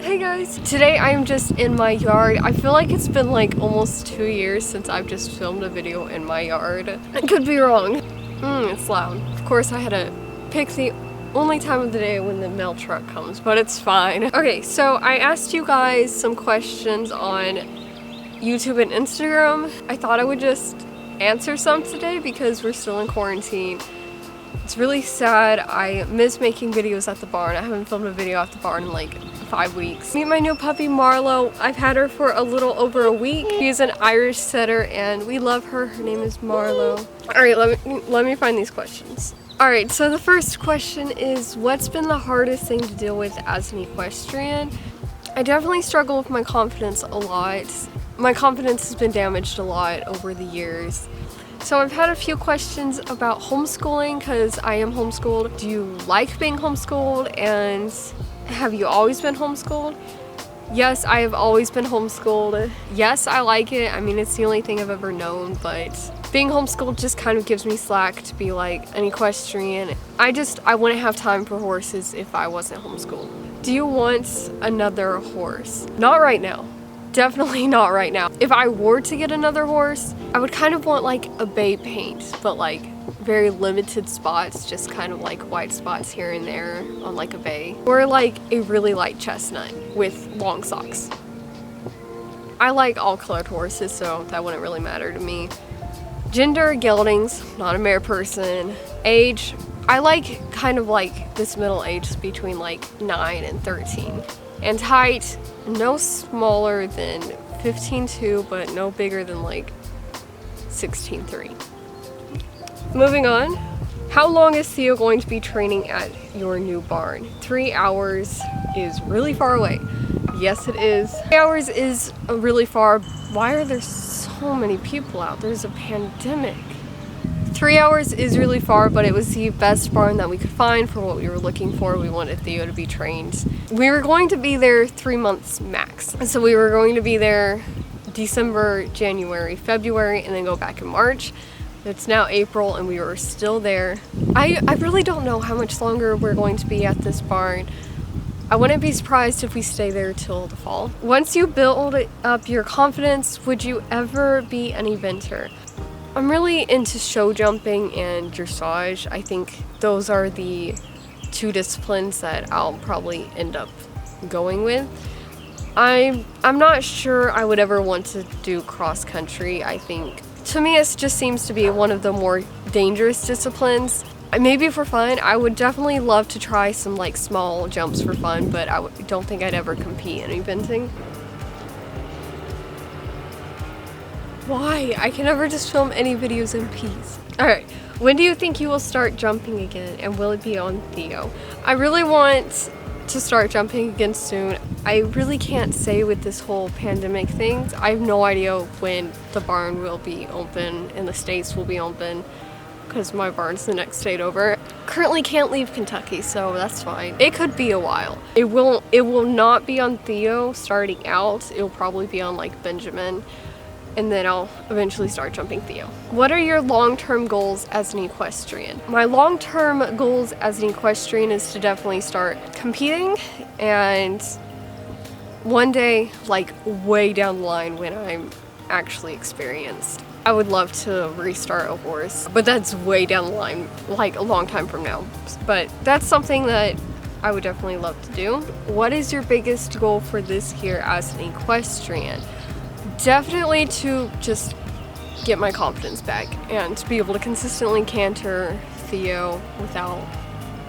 Hey guys, today I am just in my yard. I feel like it's been like almost 2 years since I've just filmed a video in my yard. I could be wrong. It's loud. Of course I had to pick the only time of the day when the mail truck comes, but it's fine. Okay, so I asked you guys some questions on YouTube and Instagram. I thought I would just answer some today because we're still in quarantine. It's really sad. I miss making videos at the barn. I haven't filmed a video at the barn in like 5 weeks. Meet my new puppy Marlo. I've had her for a little over a week. She's an Irish setter and we love her. Her name is Marlo. Alright, let me find these questions. Alright, so the first question is, what's been the hardest thing to deal with as an equestrian? I definitely struggle with my confidence a lot. My confidence has been damaged a lot over the years. So I've had a few questions about homeschooling because I am homeschooled. Do you like being homeschooled, and have you always been homeschooled? Yes, I have always been homeschooled. Yes, I like it. I mean, it's the only thing I've ever known, but being homeschooled just kind of gives me slack to be like an equestrian. I wouldn't have time for horses if I wasn't homeschooled. Do you want another horse? Not right now. Definitely not right now. If I were to get another horse, I would kind of want like a bay paint, but like very limited spots, just kind of like white spots here and there on like a bay. Or like a really light chestnut with long socks. I like all colored horses, so that wouldn't really matter to me. Gender, geldings, not a mare person. Age, I like kind of like this middle age between like 9 and 13. And height, no smaller than 15.2, but no bigger than like 16.3. Moving on. How long is Theo going to be training at your new barn? 3 hours is really far away. Yes, it is. 3 hours is really far. Why are there so many people out? There's a pandemic. 3 hours is really far, but it was the best barn that we could find for what we were looking for. We wanted Theo to be trained. We were going to be there 3 months max. So we were going to be there December, January, February, and then go back in March. It's now April and we were still there. I really don't know how much longer we're going to be at this barn. I wouldn't be surprised if we stay there till the fall. Once you build up your confidence, would you ever be an eventer? I'm really into show jumping and dressage. I think those are the two disciplines that I'll probably end up going with. I'm not sure I would ever want to do cross country. I think to me it just seems to be one of the more dangerous disciplines. Maybe for fun, I would definitely love to try some like small jumps for fun, but I don't think I'd ever compete in eventing. Why? I can never just film any videos in peace. Alright, when do you think you will start jumping again, and will it be on Theo? I really want to start jumping again soon. I really can't say with this whole pandemic thing. I have no idea when the barn will be open and the states will be open, because my barn's the next state over. Currently can't leave Kentucky, so that's fine. It could be a while. It will not be on Theo starting out. It will probably be on like Benjamin, and then I'll eventually start jumping Theo. What are your long-term goals as an equestrian? My long-term goals as an equestrian is to definitely start competing, and one day, like way down the line when I'm actually experienced, I would love to restart a horse, but that's way down the line, like a long time from now. But that's something that I would definitely love to do. What is your biggest goal for this year as an equestrian? Definitely to just get my confidence back and to be able to consistently canter Theo without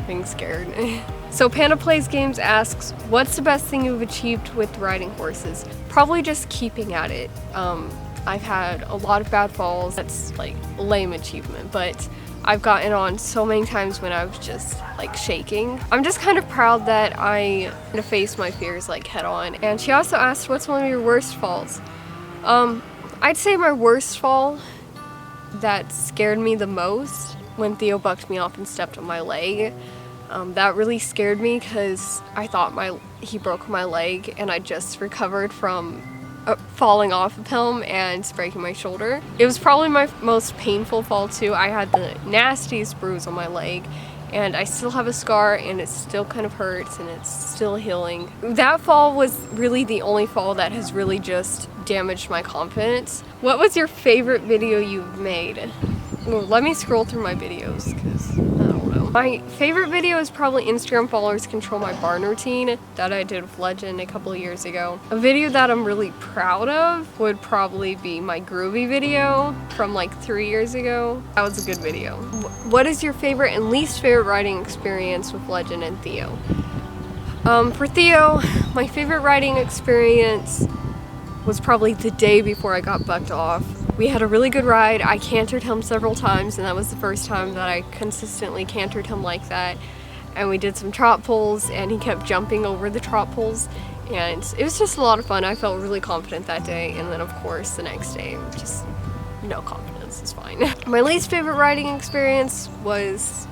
being scared. So Panda Plays Games asks, what's the best thing you've achieved with riding horses? Probably just keeping at it. I've had a lot of bad falls. That's like a lame achievement, but I've gotten on so many times when I was just like shaking. I'm just kind of proud that I faced my fears like head on. And she also asked, what's one of your worst falls? I'd say my worst fall that scared me the most when Theo bucked me off and stepped on my leg. That really scared me because I thought he broke my leg, and I just recovered from falling off of him and breaking my shoulder. It was probably my most painful fall too. I had the nastiest bruise on my leg, and I still have a scar and it still kind of hurts and it's still healing. That fall was really the only fall that has really just damaged my confidence. What was your favorite video you've made? Well, let me scroll through my videos because I don't know. My favorite video is probably Instagram followers control my barn routine that I did with Legend a couple of years ago. A video that I'm really proud of would probably be my groovy video from like 3 years ago. That was a good video. What is your favorite and least favorite riding experience with Legend and Theo? For Theo, my favorite riding experience was probably the day before I got bucked off. We had a really good ride. I cantered him several times, and that was the first time that I consistently cantered him like that. And we did some trot pulls, and he kept jumping over the trot pulls, and it was just a lot of fun. I felt really confident that day, and then of course the next day, just no confidence, it's fine. My least favorite riding experience was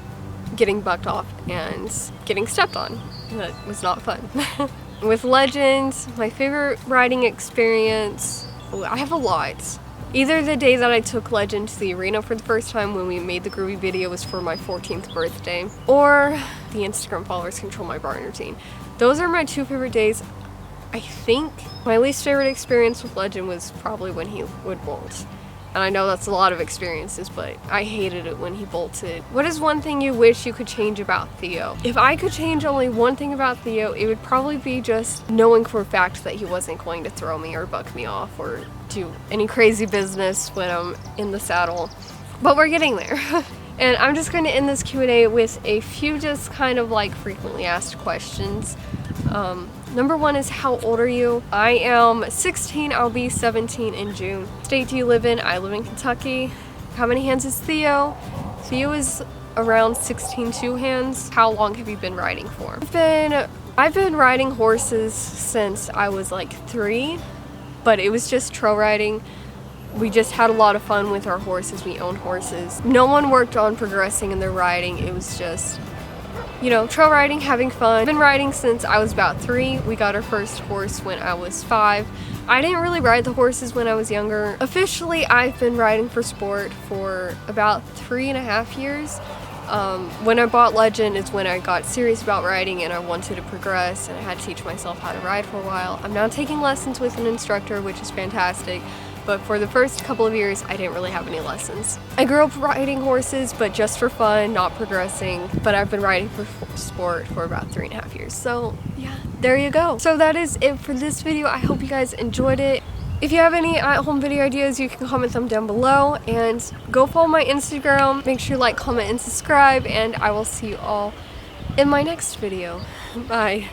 getting bucked off and getting stepped on. That was not fun. With Legend, my favorite riding experience, I have a lot. Either the day that I took Legend to the arena for the first time when we made the groovy video was for my 14th birthday, or the Instagram followers control my barn routine. Those are my two favorite days. I think my least favorite experience with Legend was probably when he would bolt. And I know that's a lot of experiences, but I hated it when he bolted. What is one thing you wish you could change about Theo? If I could change only one thing about Theo, it would probably be just knowing for a fact that he wasn't going to throw me or buck me off or do any crazy business when I'm in the saddle. But we're getting there. And I'm just going to end this Q&A with a few just kind of like frequently asked questions. Number one is, how old are you? I am 16, I'll be 17 in June. State do you live in? I live in Kentucky. How many hands is Theo? Theo is around 16 2 hands. How long have you been riding for? I've been riding horses since I was like 3, but it was just trail riding. We just had a lot of fun with our horses. We owned horses. No one worked on progressing in their riding. It was just, you know, trail riding, having fun. I've been riding since I was about 3. We got our first horse when I was 5. I didn't really ride the horses when I was younger. Officially, I've been riding for sport for about 3.5 years. When I bought Legend is when I got serious about riding and I wanted to progress, and I had to teach myself how to ride for a while. I'm now taking lessons with an instructor, which is fantastic. But for the first couple of years, I didn't really have any lessons. I grew up riding horses, but just for fun, not progressing. But I've been riding for sport for about 3.5 years. So yeah, there you go. So that is it for this video. I hope you guys enjoyed it. If you have any at-home video ideas, you can comment them down below. And go follow my Instagram. Make sure you like, comment, and subscribe. And I will see you all in my next video. Bye.